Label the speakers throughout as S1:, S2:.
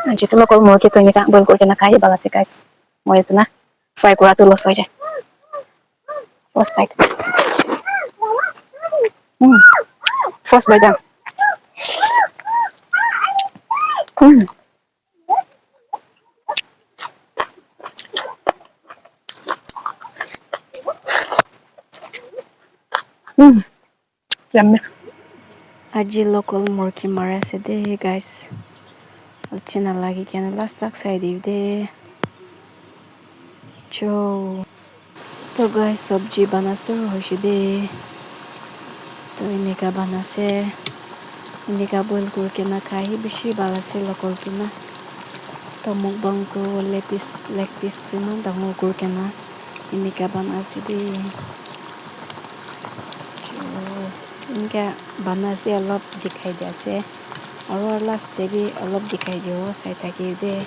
S1: যিটো লোকেল মুৰ্গীটো এনেকা বইল কৰি কিনে খাই ভাল আছে গাইছ মই এইটো না ফ্ৰাই কৰাটো লছ হৈ যায় first bite first bite yummy আজি লোকেল মুৰ্গী মাৰা আছে দে গাইছ अच्छे ना लगी क्या ना लास्ट तक सही दी दे जो तो गाइस सब्जी बना शुरू हो दे तो इन्हें का बना से इन्हें का बोल करके ना खाई बिशी बाला से लोकल की ना तो मुकबंग को लेग पीस ना दंगल करके ना इन्हें का बना से दे इनका बना से अलग दिखाई दे से और लास्ट दे भी अलग दिखाई दे वो साइड तक दे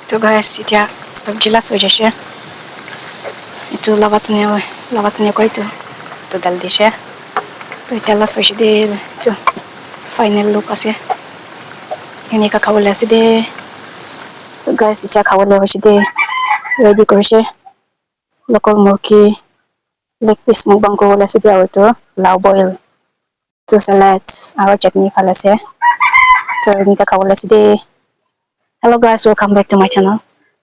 S1: तो गाइस এতিয়া सब्जी लास हो जाए itu lawatnya kau itu dal dishe तो इतना लास हो दे तो फाइनल लुक आसे ini का खावले आसे दे तो गाइस इचा खावले हो दे रेडी करसे लोकल मुर्गी लेग पीस मुकबांग को आसे दे और तो लाव बॉयल तो salat और चटनी खाले से तो ini का खावले आसे दे Hello guys, welcome back to my channel.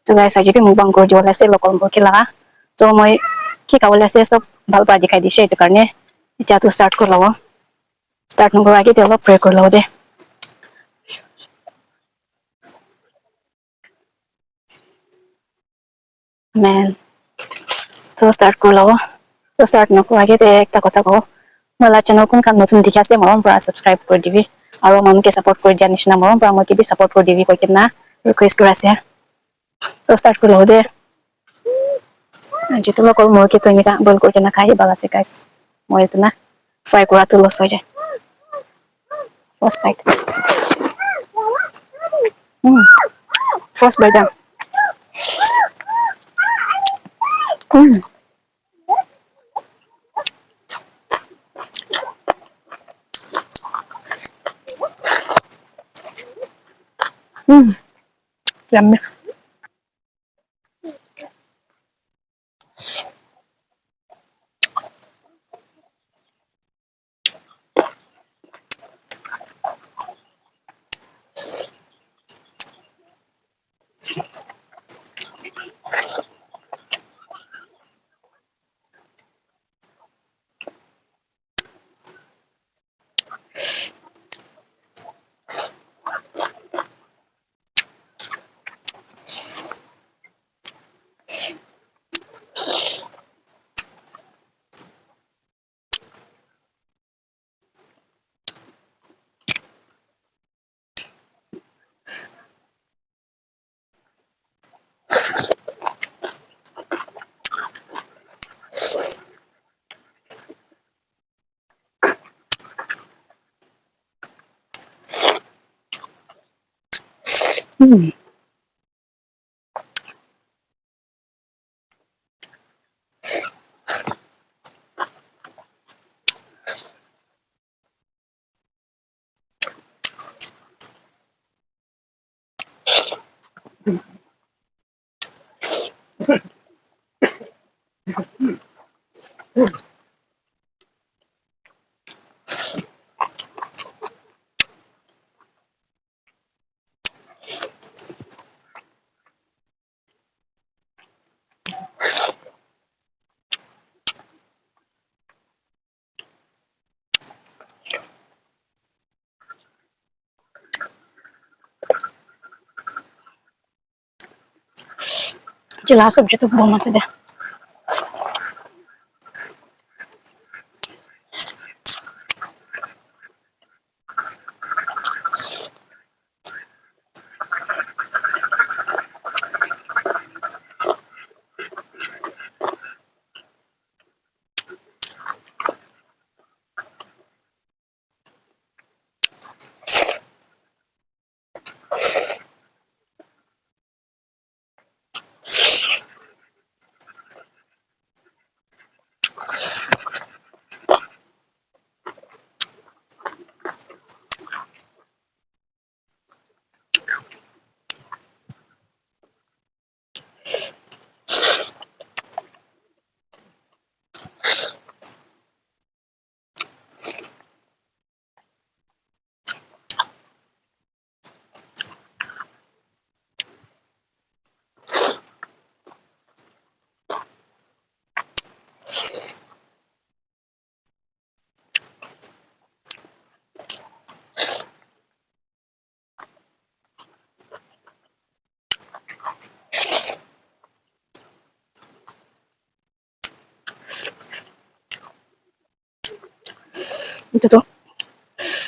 S1: So guys, आज के मुकबांग को जो लासे लोकल मुर्गी लगा तो मैं কি খাবলৈ আছে সব ভাল পাই দেখাই দিছে এটা কাৰণে এতিয়া তো স্টার্ট করলাম স্টার্ট নকরার আগে তো অলপ প্রে করলাম দে ম্যান তো স্টার্ট করলাম তো স্টার্ট নকরার আগে একটা কথা কও मला চ্যানেল কোন কাম নতুন দেখি আছে মৰম পৰা সাবস্ক্রাইব কৰি দিবি আৰু মনকে সাপোর্ট কৰি দিয়া নিচিনা মৰম পৰা মই কি সাপোর্ট কৰি দিবি কৈ কিনা রিকোয়েস্ট কৰি আছে তো স্টার্ট করলাম দে যিটো লোকেল মুৰ্গীটো এনেকা বইল কৰি কিনে খাই ভাল আছে গাইছ মই এইটো না ফ্ৰাই কৰাটো লছ হৈ যায় first bite first bite yummy Jelas सब्जी तो बहुत मस्त है Itu tuh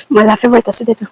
S1: malah favorite sih itu.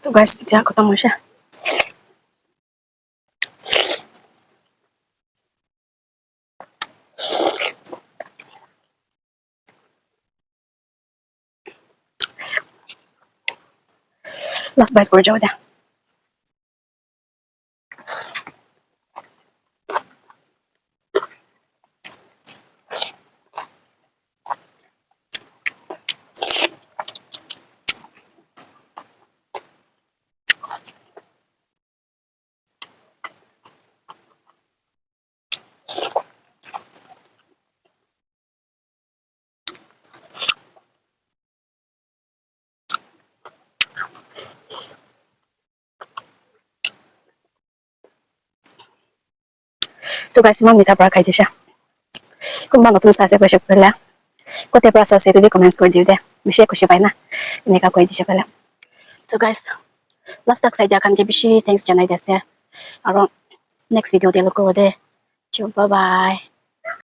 S1: Tuh guys, titia aku tamu siya. Last bite ko dyan. Tuh guys, mami tapra kayo siya. Kung ba matun sa ko siya pala. Ko te process ito di comments ko dito. Bishi ko siya pa na. Ini ka ko di siya pala. So guys, last tak sa kan bishi thanks janay desa. Aron next video de ko de. Bye bye.